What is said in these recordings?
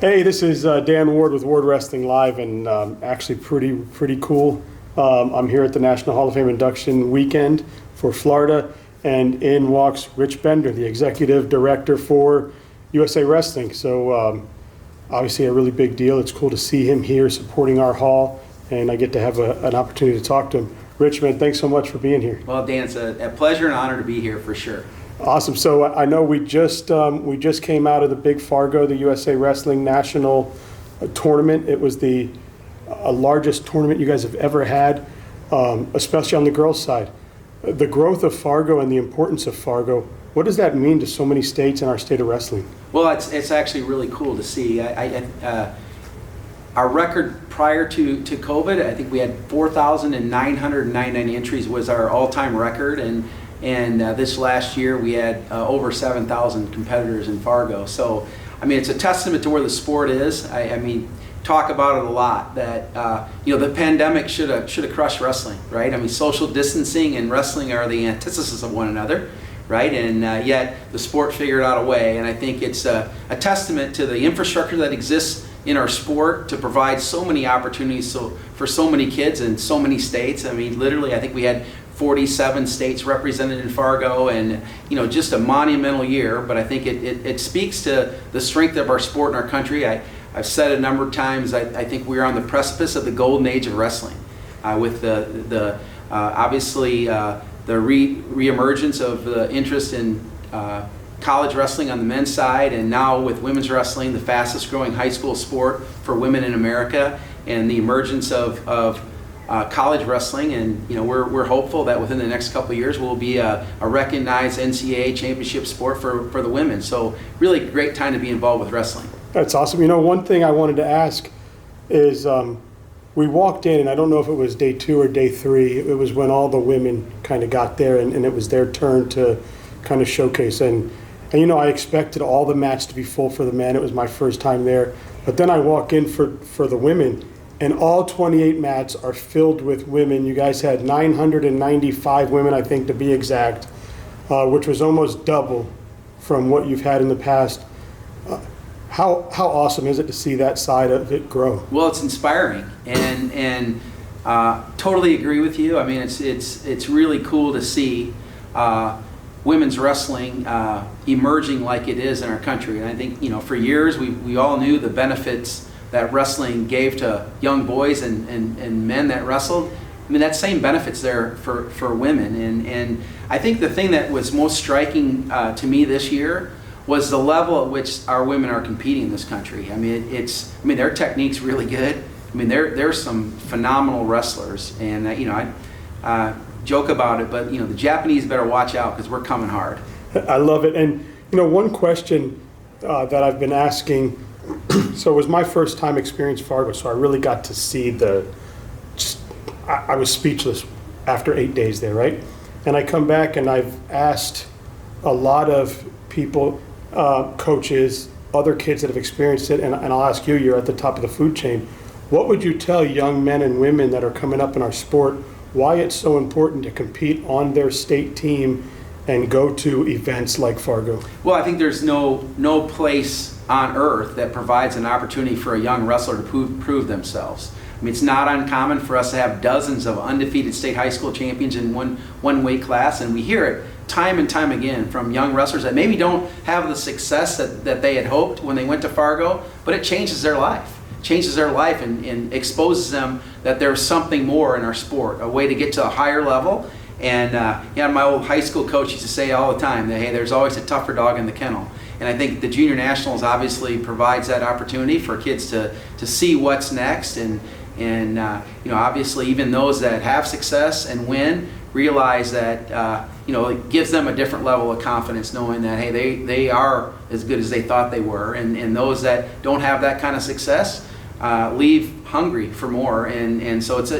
Hey, this is Dan Ward with Ward Wrestling Live, and actually pretty cool. I'm here at the National Hall of Fame induction weekend for Florida, and in walks Rich Bender, the executive director for USA Wrestling. So obviously a really big deal. It's cool to see him here supporting our hall, and I get to have an opportunity to talk to him. Rich, man, thanks so much for being here. Well, Dan, it's a pleasure and honor to be here for sure. Awesome. So I know we just came out of the big Fargo, the USA Wrestling National Tournament. It was the largest tournament you guys have ever had, especially on the girls' side. The growth of Fargo and the importance of Fargo, what does that mean to so many states in our state of wrestling? Well, it's actually really cool to see. Our record prior to COVID, I think we had 4,999 entries was our all-time record, and this last year we had over 7,000 competitors in Fargo. So, I mean, it's a testament to where the sport is. I mean, talk about it a lot that the pandemic should have crushed wrestling, right? I mean, social distancing and wrestling are the antithesis of one another, right? And yet the sport figured out a way, and I think it's a testament to the infrastructure that exists in our sport to provide so many opportunities for so many kids in so many states. I mean, literally, I think we had 47 states represented in Fargo, and just a monumental year. But I think it speaks to the strength of our sport in our country. I've said a number of times, I think we're on the precipice of the golden age of wrestling, with obviously the reemergence of the interest in college wrestling on the men's side, and now with women's wrestling, the fastest growing high school sport for women in America, and the emergence of college wrestling, and we're hopeful that within the next couple of years we'll be a recognized NCAA championship sport for the women. So really great time to be involved with wrestling. That's awesome. One thing I wanted to ask is we walked in, and I don't know if it was day 2 or day 3. It was when all the women kind of got there, and it was their turn to kind of showcase. And I expected all the mats to be full for the men. It was my first time there. But then I walk in for the women, and all 28 mats are filled with women. You guys had 995 women, I think, to be exact, which was almost double from what you've had in the past. How awesome is it to see that side of it grow? Well, it's inspiring, and totally agree with you. I mean, it's really cool to see women's wrestling emerging like it is in our country. And I think for years we all knew the benefits that wrestling gave to young boys and men that wrestled. I mean, that same benefit's there for women. And I think the thing that was most striking to me this year was the level at which our women are competing in this country. I mean, their technique's really good. I mean, there's some phenomenal wrestlers, and I joke about it, but the Japanese better watch out because we're coming hard. I love it. And one question that I've been asking. So it was my first time experience Fargo, so I really got to see I was speechless after 8 days there, right? And I come back and I've asked a lot of people, coaches, other kids that have experienced it, and I'll ask you, you're at the top of the food chain. What would you tell young men and women that are coming up in our sport why it's so important to compete on their state team and go to events like Fargo? Well, I think there's no place on earth that provides an opportunity for a young wrestler to prove themselves. I mean, it's not uncommon for us to have dozens of undefeated state high school champions in one weight class, and we hear it time and time again from young wrestlers that maybe don't have the success that they had hoped when they went to Fargo, but it changes their life. And exposes them that there's something more in our sport, a way to get to a higher level. And my old high school coach used to say all the time that, hey, there's always a tougher dog in the kennel. And I think the Junior Nationals obviously provides that opportunity for kids to see what's next. And obviously even those that have success and win realize that it gives them a different level of confidence, knowing that, hey, they are as good as they thought they were. And those that don't have that kind of success leave hungry for more. And so it's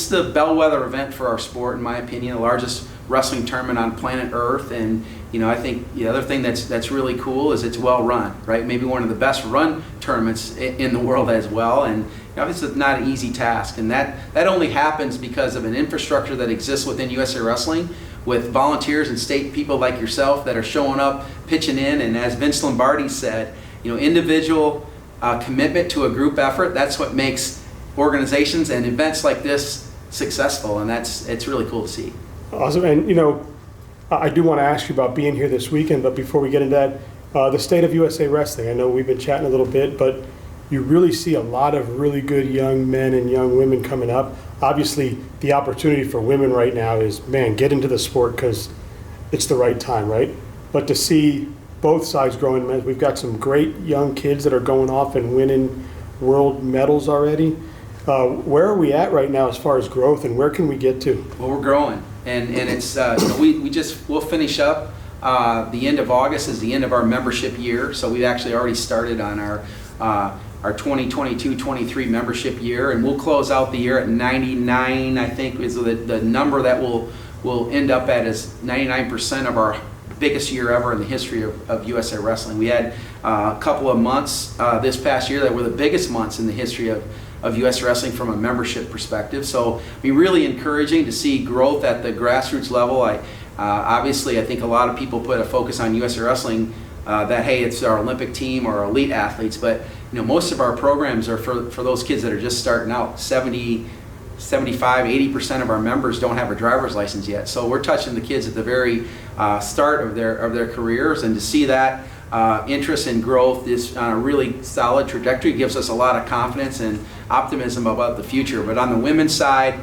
the bellwether event for our sport, in my opinion, the largest wrestling tournament on planet Earth. And I think the other thing that's really cool is it's well run, right? Maybe one of the best run tournaments in the world as well. And obviously it's not an easy task, and that only happens because of an infrastructure that exists within USA Wrestling, with volunteers and state people like yourself that are showing up, pitching in. And as Vince Lombardi said, individual commitment to a group effort. That's what makes organizations and events like this successful, and it's really cool to see. Awesome. And I do want to ask you about being here this weekend, but before we get into that, the state of USA Wrestling. I know we've been chatting a little bit, but you really see a lot of really good young men and young women coming up. Obviously, the opportunity for women right now is, man, get into the sport because it's the right time, right? But to see both sides growing, man, we've got some great young kids that are going off and winning world medals already. Where are we at right now as far as growth, and where can we get to? Well, we're growing, and it's we'll finish up the end of August is the end of our membership year, so we've actually already started on our 2022-23 membership year, and we'll close out the year at 99. I think is the number that we'll end up at is 99% of our biggest year ever in the history of USA Wrestling. We had a couple of months this past year that were the biggest months in the history of US Wrestling from a membership perspective. So really encouraging to see growth at the grassroots level. Obviously I think a lot of people put a focus on USA Wrestling that, hey, it's our Olympic team or our elite athletes, but most of our programs are for those kids that are just starting out. 75-80% of our members don't have a driver's license yet. So we're touching the kids at the very start of their careers, and to see that interest and growth is on a really solid trajectory gives us a lot of confidence and optimism about the future. But on the women's side,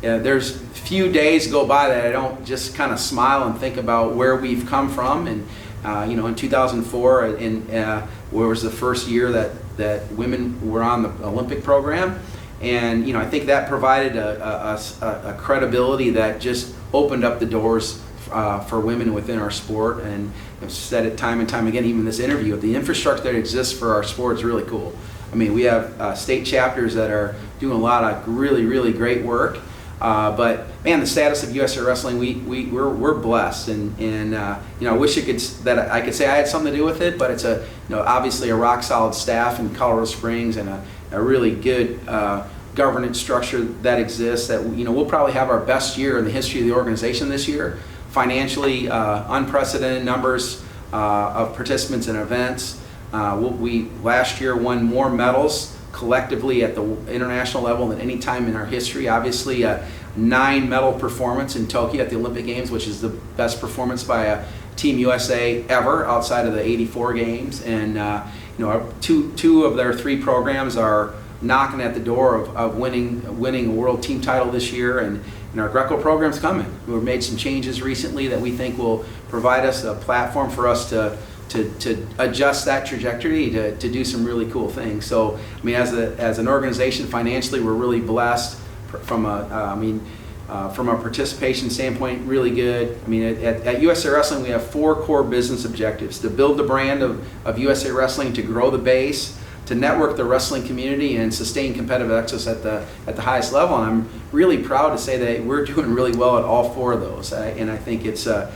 there's few days go by that I don't just kind of smile and think about where we've come from. And in 2004, where was the first year that women were on the Olympic program. And I think that provided a credibility that just opened up the doors for women within our sport. And I've said it time and time again, even in this interview, the infrastructure that exists for our sport is really cool. We have state chapters that are doing a lot of really, really great work. But man, the status of USA Wrestling, we're blessed, and I wish I could say I had something to do with it, but it's obviously a rock solid staff in Colorado Springs and a really good governance structure that exists. That we'll probably have our best year in the history of the organization this year. Financially, unprecedented numbers of participants and events. We last year won more medals collectively at the international level than any time in our history. Obviously, a 9-medal performance in Tokyo at the Olympic Games, which is the best performance by a Team USA ever outside of the '84 games. And two of their 3 programs are knocking at the door of winning a world team title this year, and our Greco program's coming. We've made some changes recently that we think will provide us a platform for us to adjust that trajectory to do some really cool things. So as an organization, financially we're really blessed from a participation standpoint, really good. At USA Wrestling we have 4 core business objectives: to build the brand of USA Wrestling, to grow the base, to network the wrestling community, and sustain competitive excellence at the highest level. And I'm really proud to say that we're doing really well at all 4 of those. And I think it's a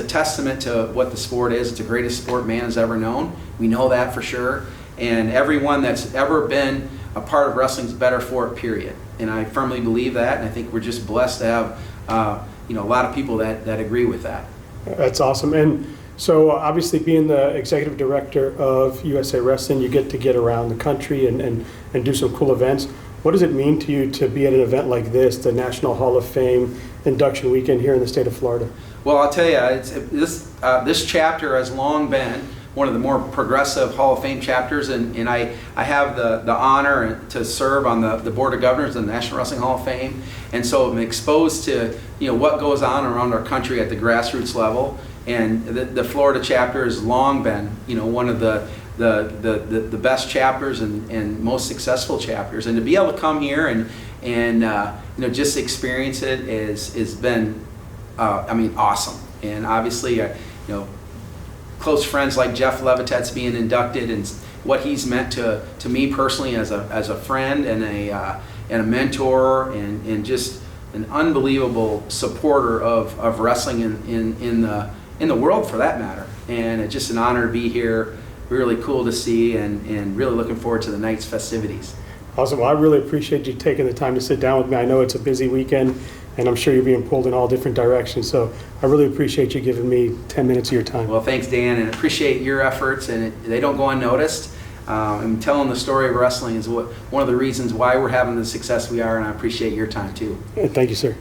testament to what the sport is. It's the greatest sport man has ever known. We know that for sure. And everyone that's ever been a part of wrestling is better for it, period. And I firmly believe that. And I think we're just blessed to have a lot of people that agree with that. That's awesome. And so obviously being the executive director of USA Wrestling, you get around the country and do some cool events. What does it mean to you to be at an event like this, the National Hall of Fame induction weekend here in the state of Florida? Well, I'll tell you, this chapter has long been one of the more progressive Hall of Fame chapters, and I have the honor to serve on the Board of Governors of the National Wrestling Hall of Fame. And so I'm exposed to what goes on around our country at the grassroots level. And the Florida chapter has long been, one of the best chapters and most successful chapters. And to be able to come here and just experience it has been, awesome. And obviously, close friends like Jeff Levitet's being inducted, and what he's meant to me personally as a friend and a mentor, and just an unbelievable supporter of wrestling in the world for that matter. And it's just an honor to be here, really cool to see, and really looking forward to the night's festivities. Awesome. Well, I really appreciate you taking the time to sit down with me. I know it's a busy weekend and I'm sure you're being pulled in all different directions. So I really appreciate you giving me 10 minutes of your time. Well, thanks, Dan, and appreciate your efforts, and they don't go unnoticed. And telling the story of wrestling is one of the reasons why we're having the success we are, and I appreciate your time too. Thank you, sir.